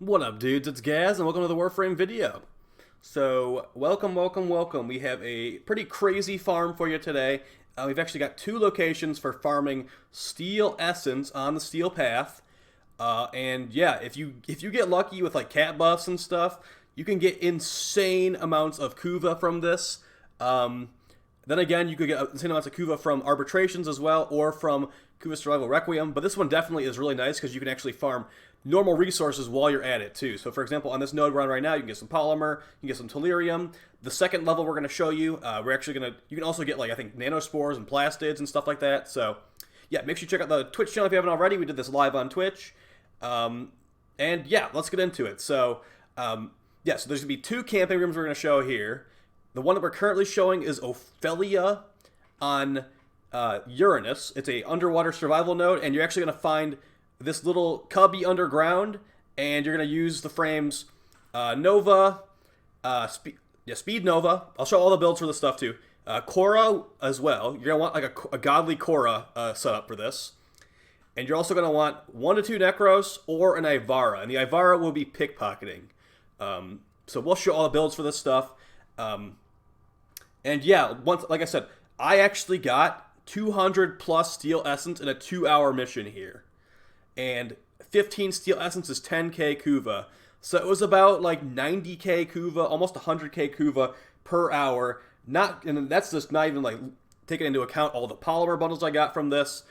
What up, dudes? It's Gaz, and welcome to the Warframe video. So, welcome. We have a pretty crazy farm for you today. We've actually got two locations for farming steel essence on the steel path. And yeah, if you get lucky with like cat buffs and stuff, you can get insane amounts of Kuva from this. Then again, you could get insane amounts of Kuva from arbitrations as well, or from Kuva Survival Requiem. But this one definitely is really nice because you can actually farm normal resources while you're at it too. So for example, on this node we're on right now, you can get some polymer, you can get some tellurium. The second level we're going to show you, you can also get like, I think, nanospores and plastids and stuff like that. So yeah, make sure you check out the Twitch channel if you haven't already. We did this live on Twitch. And yeah, let's get into it. So so there's going to be two camping rooms we're going to show here. The one that we're currently showing is Ophelia on Uranus. It's a underwater survival node, and you're actually going to find this little cubby underground, and you're going to use the frames Nova, Speed Nova. I'll show all the builds for this stuff too. Khora as well. You're going to want like a godly Khora setup for this. And you're also going to want 1 to 2 Nekros or an Ivara, and the Ivara will be pickpocketing. So we'll show all the builds for this stuff. And yeah, like I said, I actually got 200 plus steel essence in a 2-hour mission here. And 15 steel essence is 10k Kuva. So it was about like 90k Kuva, almost 100k Kuva per hour. And that's just not even like taking into account all the polymer bundles I got from this.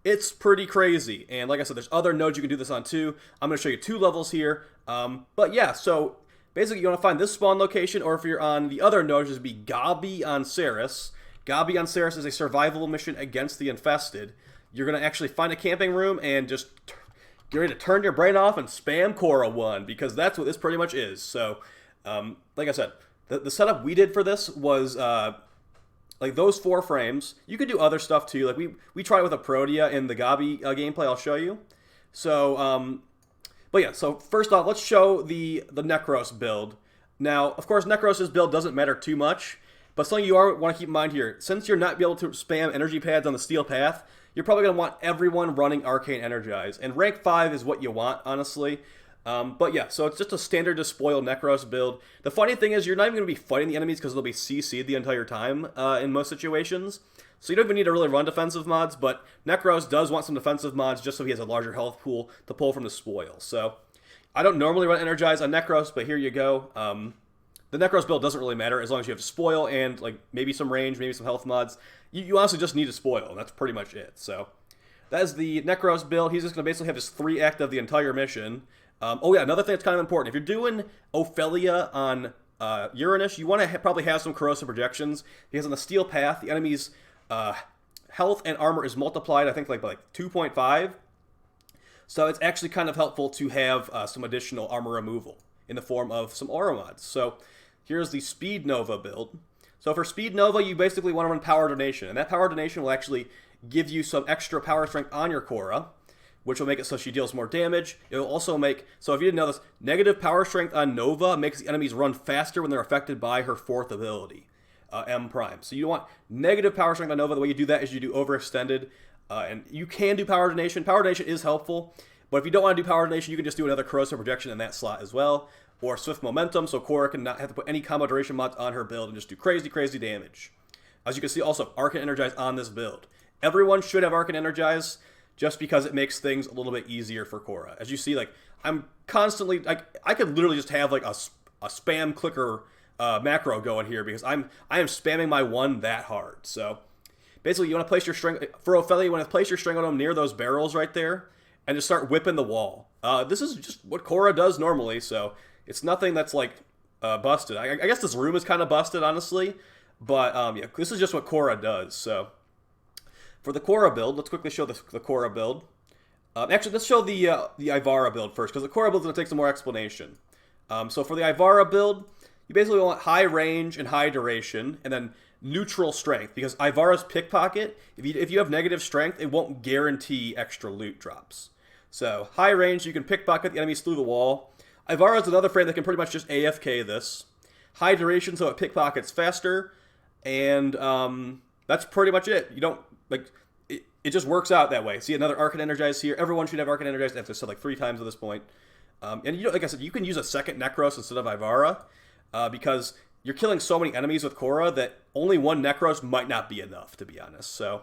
It's pretty crazy. And like I said, there's other nodes you can do this on too. I'm going to show you 2 levels here. But yeah, so basically you want to find this spawn location, or if you're on the other node, just be Gabi on Ceres. Gabi on Ceres is a survival mission against the infested. You're going to actually find a camping room and just get ready to turn your brain off and spam Khora 1, because that's what this pretty much is. So, like I said, the setup we did for this was like those 4 frames. You could do other stuff too. Like we tried with a Protea in the Gabi gameplay I'll show you. So, but yeah, so first off, let's show the Nekros build. Now, of course, Nekros' build doesn't matter too much, but something you want to keep in mind here, since you're not be able to spam energy pads on the steel path, you're probably going to want everyone running Arcane Energize. And rank 5 is what you want, honestly. But yeah, so it's just a standard despoil Nekros build. The funny thing is, you're not even going to be fighting the enemies because they'll be CC'd the entire time in most situations. So you don't even need to really run defensive mods, but Nekros does want some defensive mods just so he has a larger health pool to pull from the spoil. So I don't normally run Energize on Nekros, but here you go. The Nekros build doesn't really matter as long as you have spoil and like maybe some range, maybe some health mods. You honestly just need a spoil, and that's pretty much it. So that is the Nekros build. He's just going to basically have his 3 active the entire mission. Oh yeah, another thing that's kind of important. If you're doing Ophelia on Uranus, you want to probably have some corrosive projections, because on the steel path, the enemy's health and armor is multiplied, I think, by 2.5. So it's actually kind of helpful to have some additional armor removal in the form of some aura mods. So here's the Speed Nova build. So for Speed Nova, you basically want to run Power Donation, and that Power Donation will actually give you some extra power strength on your Khora, which will make it so she deals more damage. It will also make, so if you didn't know this, negative power strength on Nova makes the enemies run faster when they're affected by her 4th ability, M Prime. So you want negative power strength on Nova. The way you do that is you do overextended, and you can do Power Donation. Power Donation is helpful, but if you don't want to do Power Donation, you can just do another corrosive projection in that slot as well, or Swift Momentum, so Khora can not have to put any combo duration mods on her build and just do crazy damage. As you can see, also, Arcane Energize on this build. Everyone should have Arcane Energize, just because it makes things a little bit easier for Khora. As you see, like, I'm constantly, like, I could literally just have, like, a spam clicker macro going here, because I am spamming my 1 that hard. So, basically, you want to place your string, for Ophelia, you want to place your string on them near those barrels right there, and just start whipping the wall. This is just what Khora does normally, so it's nothing that's, like, busted. I guess this room is kind of busted, honestly, but, yeah, this is just what Khora does, so. For the Khora build, let's quickly show the Khora build. Actually, let's show the Ivara build first, because the Khora build is going to take some more explanation. So for the Ivara build, you basically want high range and high duration, and then neutral strength, because Ivara's pickpocket, if you have negative strength, it won't guarantee extra loot drops. So high range, you can pickpocket the enemies through the wall. Ivara is another frame that can pretty much just AFK this. High duration, so it pickpockets faster, and that's pretty much it. You don't, like, it just works out that way. See, another Arcane Energize here. Everyone should have Arcane Energize. I've said like 3 times at this point. And you know, like I said, you can use a second Nekros instead of Ivara because you're killing so many enemies with Khora that only one Nekros might not be enough, to be honest. So,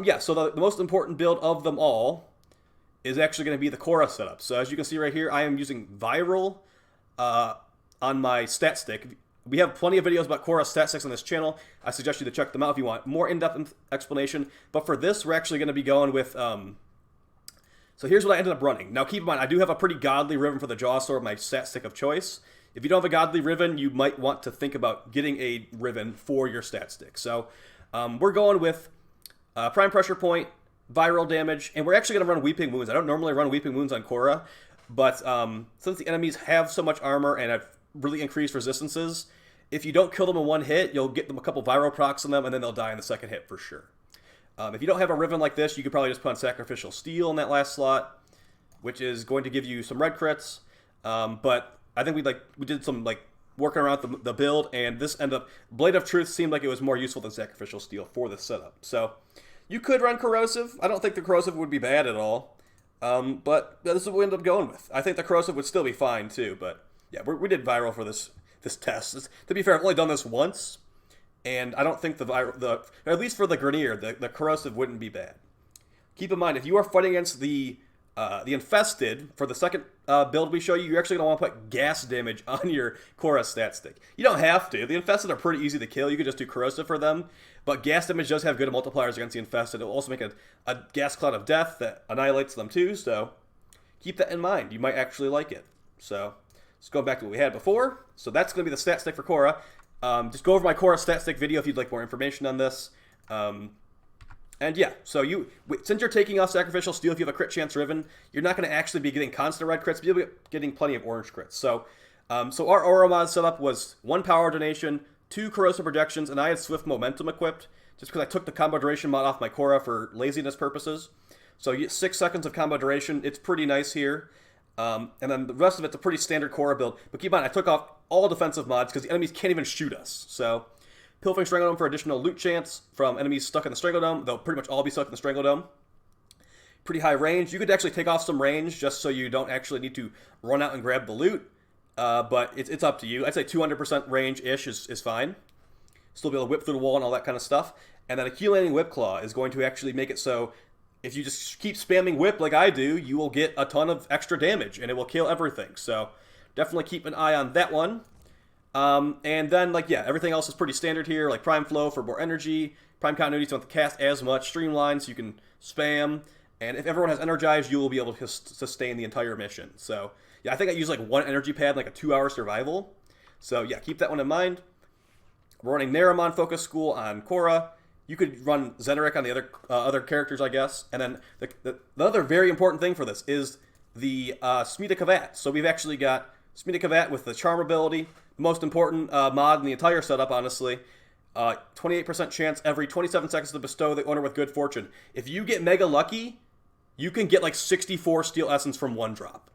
yeah, so the most important build of them all is actually going to be the Khora setup. So as you can see right here, I am using Viral on my stat stick. We have plenty of videos about Khora stat sticks on this channel. I suggest you to check them out if you want more in-depth explanation. But for this, we're actually going to be going with... So here's what I ended up running. Now keep in mind, I do have a pretty godly ribbon for the Jaw Sword, my stat stick of choice. If you don't have a godly ribbon, you might want to think about getting a ribbon for your stat stick. So we're going with Prime Pressure Point, Viral Damage, and we're actually going to run Weeping Wounds. I don't normally run Weeping Wounds on Khora, but since the enemies have so much armor and have really increased resistances, if you don't kill them in one hit, you'll get them a couple viral procs on them, and then they'll die in the second hit for sure. If you don't have a ribbon like this, you could probably just put on Sacrificial Steel in that last slot, which is going to give you some red crits. But I think we did some working around the build, and this ended up Blade of Truth seemed like it was more useful than Sacrificial Steel for this setup. So you could run Corrosive. I don't think the Corrosive would be bad at all. But this is what we ended up going with. I think the Corrosive would still be fine too. But yeah, we did Viral for this test. To be fair, I've only done this once. And I don't think at least for the Grenier, the Corrosive wouldn't be bad. Keep in mind, if you are fighting against the Infested, for the second build we show you, you're actually going to want to put gas damage on your Khora stat stick. You don't have to. The Infested are pretty easy to kill. You could just do Corrosive for them. But gas damage does have good multipliers against the Infested. It will also make a gas cloud of death that annihilates them too. So keep that in mind. You might actually like it. So let's go back to what we had before. So that's going to be the stat stick for Khora. Just go over my Khora stat stick video if you'd like more information on this. And yeah, so since you're taking off Sacrificial Steel, if you have a crit chance ribbon, you're not going to actually be getting constant red crits, but you'll be getting plenty of orange crits. So our Aura mod setup was 1 power donation, 2 corrosive projections, and I had Swift Momentum equipped, just because I took the combo duration mod off my Khora for laziness purposes. So you get 6 seconds of combo duration. It's pretty nice here. And then the rest of it's a pretty standard Khora build. But keep in mind, I took off all defensive mods because the enemies can't even shoot us. So, Pilfering Strangledome for additional loot chance from enemies stuck in the Strangledome. They'll pretty much all be stuck in the Strangledome. Pretty high range. You could actually take off some range just so you don't actually need to run out and grab the loot. But it's up to you. I'd say 200% range-ish is fine. Still be able to whip through the wall and all that kind of stuff. And then Accumulating Whip Claw is going to actually make it so if you just keep spamming whip like I do, you will get a ton of extra damage, and it will kill everything. So definitely keep an eye on that one. And then, everything else is pretty standard here, like Prime Flow for more energy, Prime Continuity so you don't have to cast as much, Streamline so you can spam, and if everyone has Energized, you will be able to sustain the entire mission. So, yeah, I think I use, 1 energy pad, a 2-hour survival. So, yeah, keep that one in mind. We're running Naramon Focus School on Khora. You could run Zeneric on the other characters, I guess. And then the other very important thing for this is the Smeeta Kavat. So we've actually got Smeeta Kavat with the Charm ability. Most important mod in the entire setup, honestly. 28% chance every 27 seconds to bestow the owner with good fortune. If you get mega lucky, you can get 64 Steel Essence from 1 drop.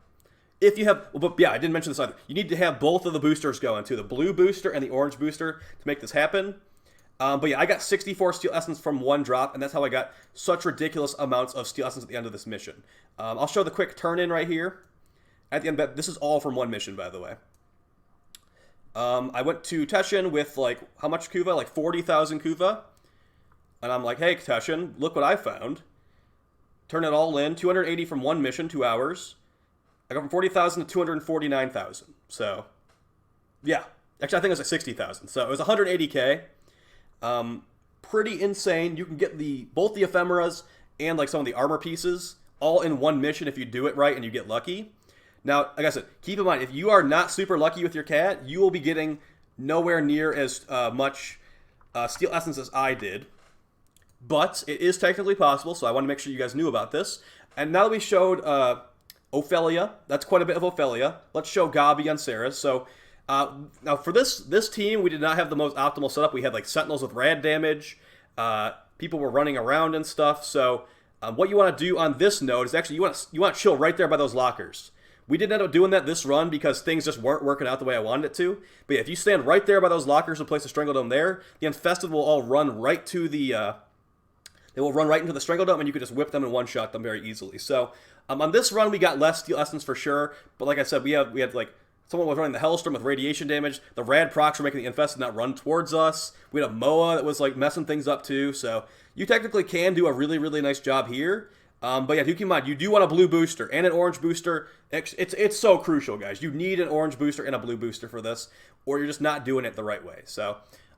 If you have, but yeah, I didn't mention this either. You need to have both of the boosters going too, the blue booster and the orange booster, to make this happen. But yeah, I got 64 Steel Essence from 1 drop, and that's how I got such ridiculous amounts of Steel Essence at the end of this mission. I'll show the quick turn-in right here. At the end, this is all from 1 mission, by the way. I went to Teshin with, how much Kuva? 40,000 Kuva. And I'm like, hey, Teshin, look what I found. Turn it all in, 280 from 1 mission, 2 hours. I go from 40,000 to 249,000. So, yeah. Actually, I think it was 60,000. So it was 180k. Pretty insane. You can get both the ephemeras and some of the armor pieces all in 1 mission if you do it right and you get lucky. Now, like I said, keep in mind, if you are not super lucky with your cat, you will be getting nowhere near as much Steel Essence as I did. But it is technically possible, so I want to make sure you guys knew about this. And now that we showed Ophelia, that's quite a bit of Ophelia. Let's show Gabi on Sarah. So now for this team, we did not have the most optimal setup. We had Sentinels with rad damage. People were running around and stuff. So what you want to do on this node is actually you want to chill right there by those lockers. We didn't end up doing that this run because things just weren't working out the way I wanted it to. But yeah, if you stand right there by those lockers and place a Strangledome there, the Infested will all run right to the They will run right into the Strangle Dome, and you can just whip them and one-shot them very easily. So on this run, we got less Steel Essence for sure. But like I said, we had like someone was running the Hellstorm with radiation damage. The Rad procs were making the Infested not run towards us. We had a Moa that was like messing things up too. So you technically can do a really, really nice job here. But yeah, do keep in mind, you do want a blue booster and an orange booster. It's so crucial, guys. You need an orange booster and a blue booster for this, or you're just not doing it the right way. So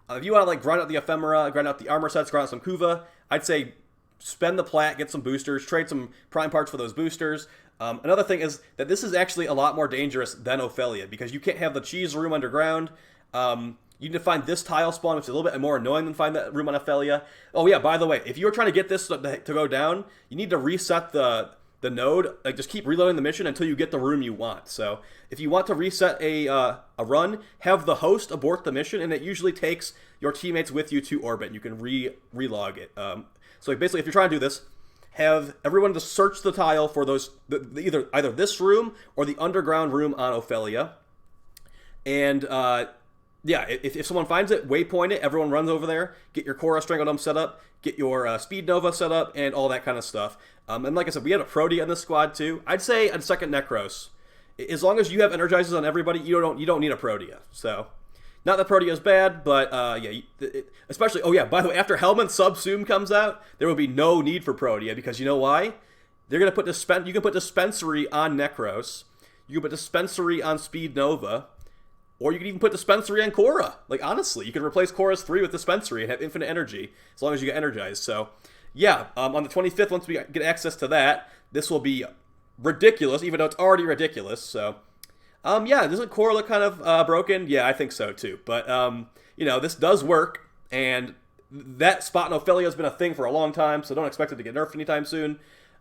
if you want to like grind out the ephemera, grind out the armor sets, grind out some Kuva, I'd say spend the plat, get some boosters, trade some prime parts for those boosters. Another thing is that this is actually a lot more dangerous than Ophelia because you can't have the cheese room underground. You need to find this tile spawn, which is a little bit more annoying than find that room on Ophelia. Oh yeah, by the way, if you're trying to get this to go down, you need to reset the node. Like just keep reloading the mission until you get the room you want. So if you want to reset a run, have the host abort the mission, and it usually takes your teammates with you to orbit. And you can relog it. So basically, if you're trying to do this, have everyone just search the tile for those either this room or the underground room on Ophelia. And yeah, if someone finds it, waypoint it. Everyone runs over there. Get your Khora Strangle Dome set up. Get your Speed Nova set up, and all that kind of stuff. And like I said, we had a Protea in this squad too. I'd say a second Nekros. As long as you have Energizers on everybody, you don't need a Protea. So. Not that Protea is bad, but yeah, especially, oh yeah, by the way, after Helmut Subsume comes out, there will be no need for Protea, because you know why? They're going to put you can put Dispensary on Nekros, you can put Dispensary on Speed Nova, or you can even put Dispensary on Khora. Like, honestly, you can replace Khora's 3 with Dispensary and have infinite energy, as long as you get energized. So, yeah, on the 25th, once we get access to that, this will be ridiculous, even though it's already ridiculous, so... yeah, doesn't Khora look kind of broken? Yeah, I think so too. But, you know, this does work, and that spot in Ophelia has been a thing for a long time, so don't expect it to get nerfed anytime soon.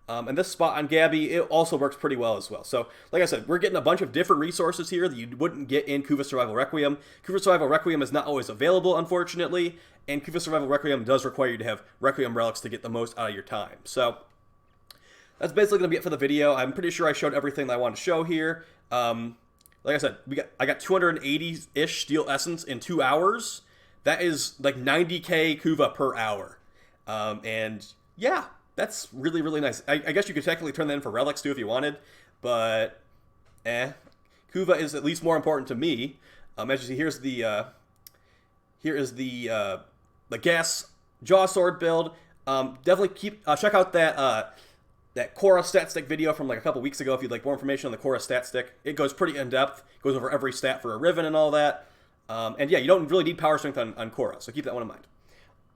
And this spot on Gabby, it also works pretty well as well. So, like I said, we're getting a bunch of different resources here that you wouldn't get in Kuva Survival Requiem. Kuva Survival Requiem is not always available, unfortunately, and Kuva Survival Requiem does require you to have Requiem relics to get the most out of your time. So, that's basically going to be it for the video. I'm pretty sure I showed everything that I wanted to show here. Like I said, I got 280-ish Steel Essence in 2 hours. That is like 90k Kuva per hour. And yeah, that's really, really nice. I guess you could technically turn that in for relics too if you wanted, but Kuva is at least more important to me. As you see, here is the gas jaw sword build. Definitely check out that Khora stat stick video from like a couple weeks ago if you'd like more information on the Khora stat stick. It goes pretty in-depth. Goes over every stat for a Riven and all that. And yeah, you don't really need power strength on Khora, so keep that one in mind.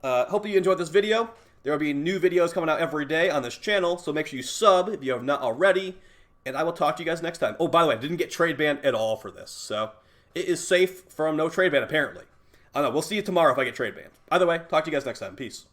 Hope you enjoyed this video. There will be new videos coming out every day on this channel, so make sure you sub if you have not already. And I will talk to you guys next time. Oh, by the way, I didn't get trade banned at all for this, so it is safe from no trade ban, apparently. I don't know. We'll see you tomorrow if I get trade banned. Either way, talk to you guys next time. Peace.